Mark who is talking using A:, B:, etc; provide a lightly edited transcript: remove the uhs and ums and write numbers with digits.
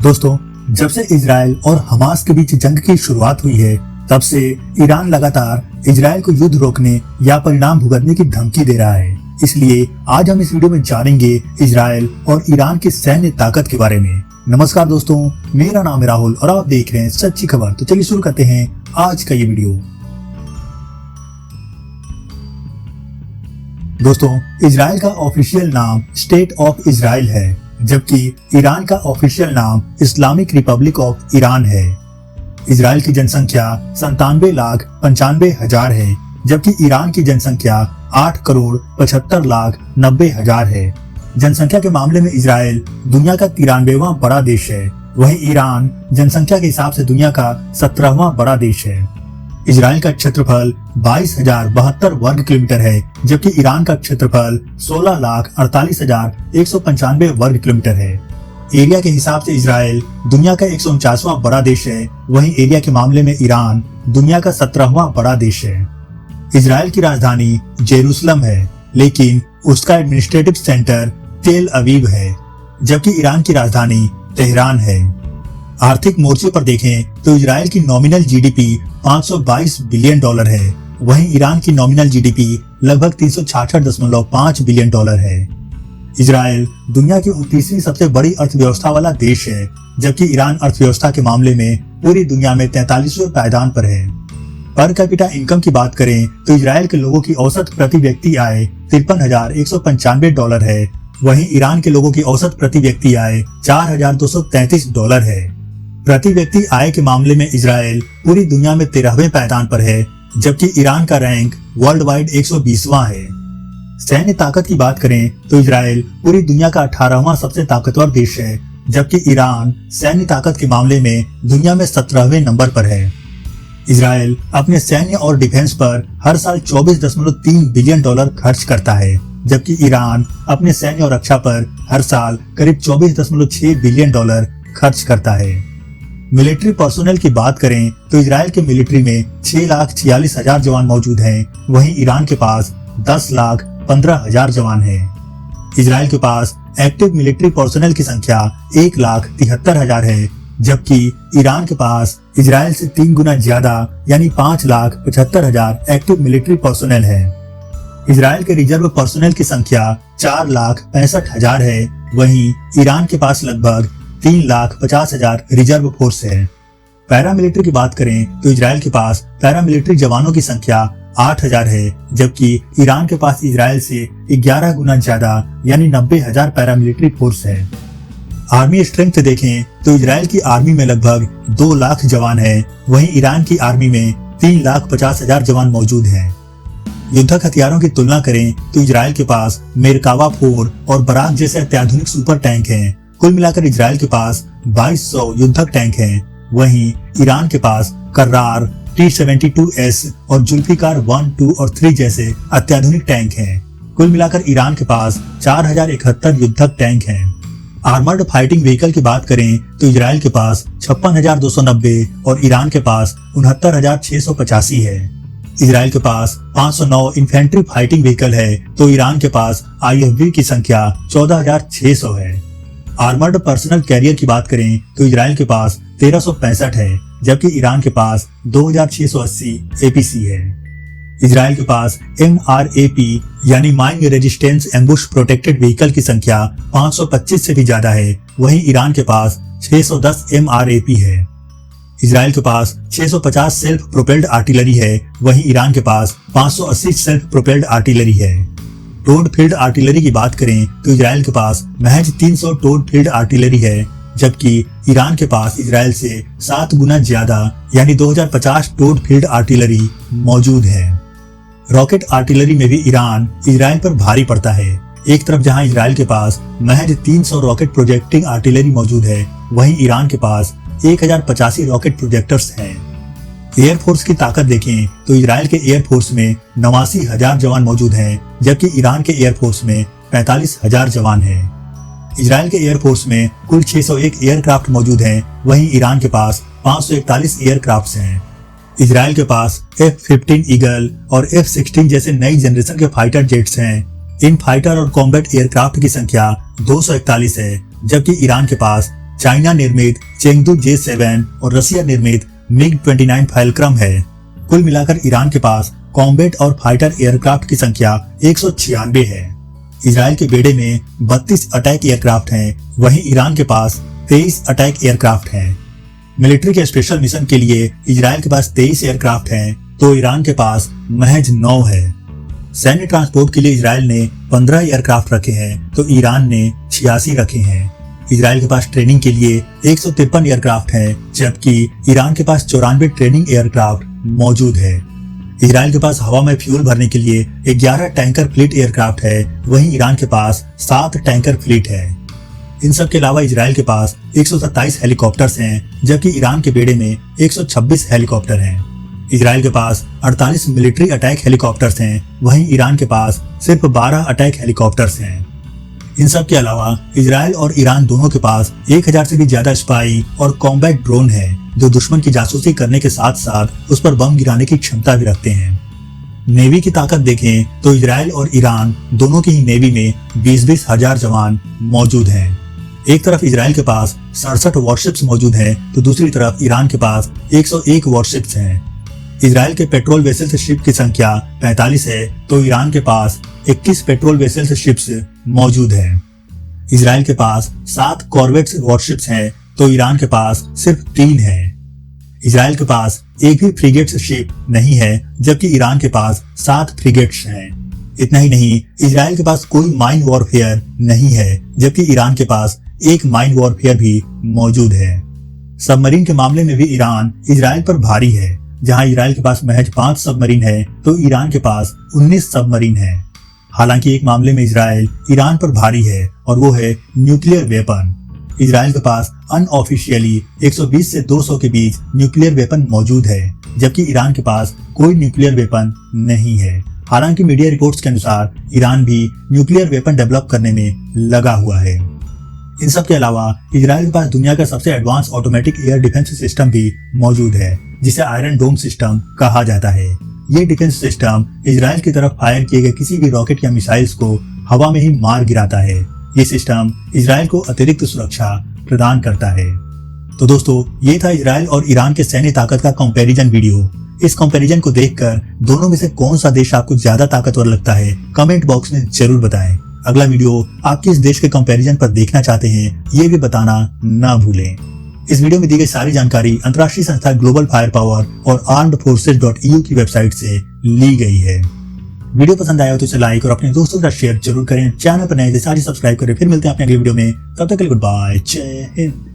A: दोस्तों, जब से इजराइल और हमास के बीच जंग की शुरुआत हुई है, तब से ईरान लगातार इजराइल को युद्ध रोकने या परिणाम भुगतने की धमकी दे रहा है। इसलिए आज हम इस वीडियो में जानेंगे इजराइल और ईरान की सैन्य ताकत के बारे में। नमस्कार दोस्तों, मेरा नाम है राहुल और आप देख रहे हैं सच्ची खबर। तो चलिए शुरू करते हैं आज का ये वीडियो। दोस्तों, इजराइल का ऑफिशियल नाम स्टेट ऑफ इजराइल है, जबकि ईरान का ऑफिशियल नाम इस्लामिक रिपब्लिक ऑफ ईरान है। इजराइल की जनसंख्या 97,95,000 है, जबकि ईरान की जनसंख्या 8,75,90,000 है। जनसंख्या के मामले में इजराइल दुनिया का 93वां बड़ा देश है, वहीं ईरान जनसंख्या के हिसाब से दुनिया का 17वां बड़ा देश है। इजराइल का क्षेत्रफल 22,072 वर्ग किलोमीटर है, जबकि ईरान का क्षेत्रफल 16,48,195 वर्ग किलोमीटर है। एरिया के हिसाब से इजराइल दुनिया का 149वां बड़ा देश है, वहीं एरिया के मामले में ईरान दुनिया का 17वां बड़ा देश है। इजराइल की राजधानी जेरूसलम है, लेकिन उसका एडमिनिस्ट्रेटिव सेंटर तेल अवीव है, जबकि ईरान की राजधानी तेहरान है। आर्थिक मोर्चे पर देखें तो इजराइल की नॉमिनल जीडीपी 522 बिलियन डॉलर है, वहीं ईरान की नॉमिनल जीडीपी लगभग 366.5 बिलियन डॉलर है। इजराइल दुनिया की 29वीं सबसे बड़ी अर्थव्यवस्था वाला देश है, जबकि ईरान अर्थव्यवस्था के मामले में पूरी दुनिया में 43वें पायदान पर है। पर कैपिटा इनकम की बात करें तो इजराइल के लोगों की औसत प्रति व्यक्ति आय 53,195 डॉलर है, वहीं ईरान के लोगों की औसत प्रति व्यक्ति आय 4,233 डॉलर है। प्रति व्यक्ति आय के मामले में इजराइल पूरी दुनिया में 13वें पायदान पर है, जबकि ईरान का रैंक वर्ल्ड वाइड 120वां है। सैन्य ताकत की बात करें तो इजराइल पूरी दुनिया का 18वां सबसे ताकतवर देश है, जबकि ईरान सैन्य ताकत के मामले में दुनिया में 17वें नंबर पर है। इजराइल अपने सैन्य और डिफेंस पर हर साल 24.3 बिलियन डॉलर खर्च करता है, जबकि ईरान अपने सैन्य और रक्षा पर हर साल करीब 24.6 बिलियन डॉलर खर्च करता है। मिलिट्री पर्सोनेल की बात करें तो इजराइल के मिलिट्री में 6,46,000 जवान मौजूद हैं, वहीं ईरान के पास 10,15,000 जवान हैं। इजराइल के पास एक्टिव मिलिट्री पर्सोनेल की संख्या 1,73,000 है, जबकि ईरान के पास इजराइल से 3 गुना ज्यादा यानी 5,75,000 एक्टिव मिलिट्री पर्सोनेल है। इजराइल के रिजर्व पर्सोनेल की संख्या 4,65,000 है, वहीं ईरान के पास लगभग 3,50,000 रिजर्व फोर्स है। पैरामिलिट्री की बात करें तो इजराइल के पास पैरामिलिट्री जवानों की संख्या 8,000 है, जबकि ईरान के पास इजराइल से 11 गुना ज्यादा यानी 90,000 पैरामिलिट्री फोर्स है। आर्मी स्ट्रेंथ देखें तो इजराइल की आर्मी में लगभग 2 लाख जवान है, वहीं ईरान की आर्मी में 3,50,000 जवान मौजूद हैं। युद्धक हथियारों की तुलना करें तो इजराइल के पास मेरकावा 4 और बराक जैसे अत्याधुनिक सुपर टैंक हैं। कुल मिलाकर इजराइल के पास 2200 युद्धक टैंक हैं, वहीं ईरान के पास कर्रार, T-72S और जुल्फिकार 1, 2 और 3 जैसे अत्याधुनिक टैंक हैं। कुल मिलाकर ईरान के पास 4,071 युद्धक टैंक हैं। आर्मर्ड फाइटिंग व्हीकल की बात करें तो इजराइल के पास 56,290 और ईरान के पास 69,685 है। इजराइल के पास 509 इन्फेंट्री फाइटिंग व्हीकल है, तो ईरान के पास IFV की संख्या 14,600 है। आर्मर्ड पर्सनल कैरियर की बात करें तो इजराइल के पास 1,365 है, जबकि ईरान के पास 2,680 APC है। इजराइल के पास MRAP यानी mine resistance ambush protected vehicle की संख्या 525 से भी ज्यादा है, वहीं ईरान के पास 610 MRAP है। इजराइल के पास 650 सेल्फ प्रोपेल्ड आर्टिलरी है, वहीं ईरान के पास 580 सेल्फ प्रोपेल्ड आर्टिलरी है। टोड फील्ड आर्टिलरी की बात करें तो इजराइल के पास महज 300 टोड फील्ड आर्टिलरी है, जबकि ईरान के पास इजराइल से 7 गुना ज्यादा यानी 2050 टोड फील्ड आर्टिलरी मौजूद है। रॉकेट आर्टिलरी में भी ईरान इजराइल पर भारी पड़ता है। एक तरफ जहां इजराइल के पास महज 300 रॉकेट प्रोजेक्टिंग आर्टिलरी मौजूद है, वहीं ईरान के पास 1,085 रॉकेट प्रोजेक्टर्स हैं। एयरफोर्स की ताकत देखें तो इजराइल के एयरफोर्स में 89,000 जवान मौजूद हैं, जबकि ईरान के एयरफोर्स में 45,000 जवान हैं। इजराइल के एयरफोर्स में कुल 601 एयरक्राफ्ट मौजूद हैं, वहीं ईरान के पास 541 एयरक्राफ्ट हैं। इजराइल के पास F-15 ईगल और F-16 जैसे नई जनरेशन के फाइटर जेट्स हैं। इन फाइटर और कॉम्बैट एयरक्राफ्ट की संख्या 241 है, जबकि ईरान के पास चाइना निर्मित चेंगडू J7 और रसिया निर्मित MiG-29 फाल्क्रम है। कुल मिलाकर ईरान के पास कॉम्बैट और फाइटर एयरक्राफ्ट की संख्या 196 है। इजराइल के बेड़े में 32 अटैक एयरक्राफ्ट हैं, वहीं ईरान के पास 23 अटैक एयरक्राफ्ट हैं। मिलिट्री के स्पेशल मिशन के लिए इजराइल के पास 23 एयरक्राफ्ट हैं, तो ईरान के पास महज 9 है। सैन्य ट्रांसपोर्ट के लिए इजराइल ने 15 एयरक्राफ्ट रखे हैं, तो ईरान ने 86 रखे हैं। इजराइल के पास ट्रेनिंग के लिए 153 एयरक्राफ्ट हैं, जबकि ईरान के पास 94 ट्रेनिंग एयरक्राफ्ट मौजूद है। इजराइल के पास हवा में फ्यूल भरने के लिए 11 टैंकर फ्लीट एयरक्राफ्ट है, वहीं ईरान के पास 7 टैंकर फ्लीट है। इन सब के अलावा इजराइल के पास 127 हेलीकॉप्टर्स हैं, जबकि ईरान के बेड़े में 126 हेलीकॉप्टर हैं। इजराइल के पास 48 मिलिट्री अटैक हेलीकॉप्टर्स हैं, वहीं ईरान के पास सिर्फ 12 अटैक हेलीकॉप्टर्स हैं। इन सब के अलावा इजराइल और ईरान दोनों के पास 1000 से भी ज्यादा स्पाई और कॉम्बैट ड्रोन है, जो दुश्मन की जासूसी करने के साथ साथ उस पर बम गिराने की क्षमता भी रखते हैं। नेवी की ताकत देखें तो इजराइल और ईरान दोनों की ही नेवी में 20-20 हजार जवान मौजूद हैं। एक तरफ इजराइल के पास 67 वॉरशिप्स मौजूद हैं, तो दूसरी तरफ ईरान के पास 101 वॉरशिप्स हैं। इजराइल के पेट्रोल वेसल्स शिप की संख्या 45 है, तो ईरान के पास 21 पेट्रोल वेसल्स शिप्स मौजूद है। इजराइल के पास 7 कॉर्वेट्स वॉरशिप्स हैं, तो ईरान के पास सिर्फ 3 है। इजराइल के पास एक भी फ्रिगेट्स शिप नहीं है, जबकि ईरान के पास 7 फ्रिगेट्स हैं। इतना ही नहीं, इजराइल के पास कोई माइन वॉरफेयर नहीं है, जबकि ईरान के पास एक माइन वॉरफेयर भी मौजूद है। सबमरीन के मामले में भी ईरान इजराइल पर भारी है। जहां इजराइल के पास महज 5 सबमरीन है, तो ईरान के पास 19 सबमरीन है। हालांकि एक मामले में इजराइल ईरान पर भारी है, और वो है न्यूक्लियर वेपन। इजराइल के पास अनऑफिशियली 120 से 200 के बीच न्यूक्लियर वेपन मौजूद है, जबकि ईरान के पास कोई न्यूक्लियर वेपन नहीं है। हालांकि मीडिया रिपोर्ट्स के अनुसार ईरान भी न्यूक्लियर वेपन डेवलप करने में लगा हुआ है। इन सब के अलावा इजराइल के पास दुनिया का सबसे advance automatic air defence system भी मौजूद है, जिसे आयरन डोम सिस्टम कहा जाता है। ये डिफेंस सिस्टम इजराइल की तरफ फायर किए गए किसी भी रॉकेट या मिसाइल्स को हवा में ही मार गिराता है। ये सिस्टम इजराइल को अतिरिक्त सुरक्षा प्रदान करता है। तो दोस्तों, ये था इजराइल और ईरान के सैन्य ताकत का कंपैरिजन वीडियो। इस कंपैरिजन को देखकर दोनों में से कौन सा देश आपको ज्यादा ताकतवर लगता है, कमेंट बॉक्स में जरूर बताएं। अगला वीडियो आप किस देश के कंपैरिजन पर देखना चाहते हैं, ये भी बताना ना भूलें। इस वीडियो में दी गई सारी जानकारी अंतर्राष्ट्रीय संस्था ग्लोबल फायर पावर और armedforces.eu की वेबसाइट से ली गई है। वीडियो पसंद आया हो तो इसे लाइक और अपने दोस्तों के साथ शेयर जरूर करें। चैनल पर नए सब्सक्राइब करें। फिर मिलते हैं अपने अगले वीडियो में, तब तक के लिए गुड बाय, जय हिंद।